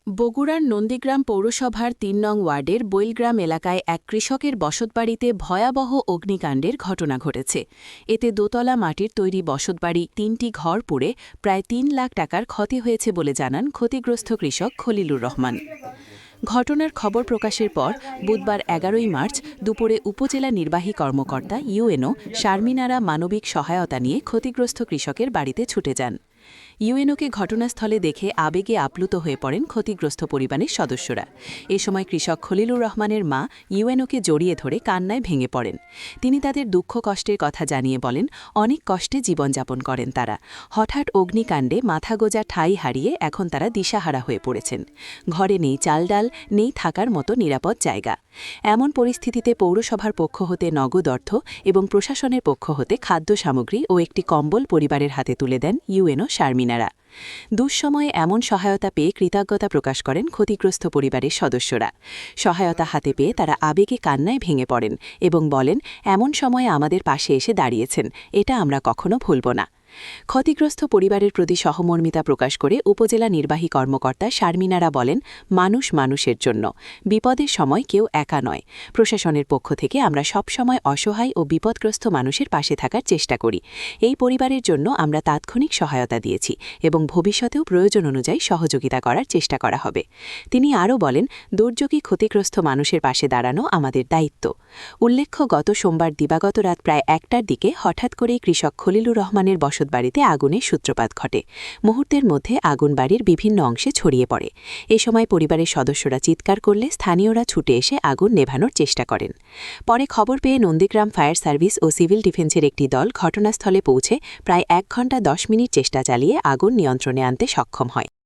বগুড়ার নন্দীগ্রাম পৌরসভার ৩ নং ওয়ার্ডের বৈলগ্রাম এলাকায় এক কৃষকের বসতবাড়িতে ভয়াবহ অগ্নিকাণ্ডের ঘটনা ঘটেছে। এতে দোতলা মাটির তৈরি বসতবাড়ি ৩টি ঘর পুড়ে প্রায় ৩ লাখ টাকার ক্ষতি হয়েছে বলে জানান ক্ষতিগ্রস্ত কৃষক খলিলুর রহমান। ঘটনার খবর প্রকাশের পর বুধবার ১১ই মার্চ দুপুরে উপজেলা নির্বাহী কর্মকর্তা ইউএনও শারমিনারা মানবিক সহায়তা নিয়ে ক্ষতিগ্রস্ত কৃষকের বাড়িতে ছুটে যান। ইউএনওকে ঘটনাস্থলে দেখে আবেগে আপ্লুত হয়ে পড়েন ক্ষতিগ্রস্ত পরিবারের সদস্যরা। এ সময় কৃষক খলিলুর রহমানের মা ইউএনওকে জড়িয়ে ধরে কান্নায় ভেঙে পড়েন। তিনি তাদের দুঃখ কষ্টের কথা জানিয়ে বলেন, অনেক কষ্টে জীবনযাপন করেন তারা। হঠাৎ অগ্নিকাণ্ডে মাথা গোজা ঠাঁই হারিয়ে এখন তারা দিশাহারা হয়ে পড়েছেন। ঘরে নেই চাল ডাল, নেই থাকার মতো নিরাপদ জায়গা। এমন পরিস্থিতিতে পৌরসভার পক্ষ হতে নগদ অর্থ এবং প্রশাসনের পক্ষ হতে খাদ্য সামগ্রী ও একটি কম্বল পরিবারের হাতে তুলে দেন ইউএনও শারমিনারা। দুঃসময়ে এমন সহায়তা পেয়ে কৃতজ্ঞতা প্রকাশ করেন ক্ষতিগ্রস্ত পরিবারের সদস্যরা। সহায়তা হাতে পেয়ে তারা আবেগে কান্নায় ভেঙে পড়েন এবং বলেন, এমন সময়ে আমাদের পাশে এসে দাঁড়িয়েছেন, এটা আমরা কখনো ভুলব না। ক্ষতিগ্রস্ত পরিবারের প্রতি সহমর্মিতা প্রকাশ করে উপজেলা নির্বাহী কর্মকর্তা শারমিনারা বলেন, মানুষ মানুষের জন্য, বিপদের সময় কেউ একা নয়। প্রশাসনের পক্ষ থেকে আমরা সবসময় অসহায় ও বিপদগ্রস্ত মানুষের পাশে থাকার চেষ্টা করি। এই পরিবারের জন্য আমরা তাৎক্ষণিক সহায়তা দিয়েছি এবং ভবিষ্যতেও প্রয়োজন অনুযায়ী সহযোগিতা করার চেষ্টা করা হবে। তিনি আরও বলেন, দুর্যোগে ক্ষতিগ্রস্ত মানুষের পাশে দাঁড়ানো আমাদের দায়িত্ব। উল্লেখ্য, গত সোমবার দিবাগত রাত প্রায় ১টার দিকে হঠাৎ করেই কৃষক খলিলুর রহমানের বসতবাড়িতে আগুনের সূত্রপাত ঘটে। মুহূর্তের মধ্যে আগুন বাড়ির বিভিন্ন অংশে ছড়িয়ে পড়ে। এ সময় পরিবারের সদস্যরা চিৎকার করলে স্থানীয়রা ছুটে এসে আগুন নেভানোর চেষ্টা করেন। পরে খবর পেয়ে নন্দীগ্রাম ফায়ার সার্ভিস ও সিভিল ডিফেন্সের একটি দল ঘটনাস্থলে পৌঁছে প্রায় ১ ঘণ্টা ১০ মিনিট চেষ্টা চালিয়ে আগুন নিয়ন্ত্রণে আনতে সক্ষম হয়।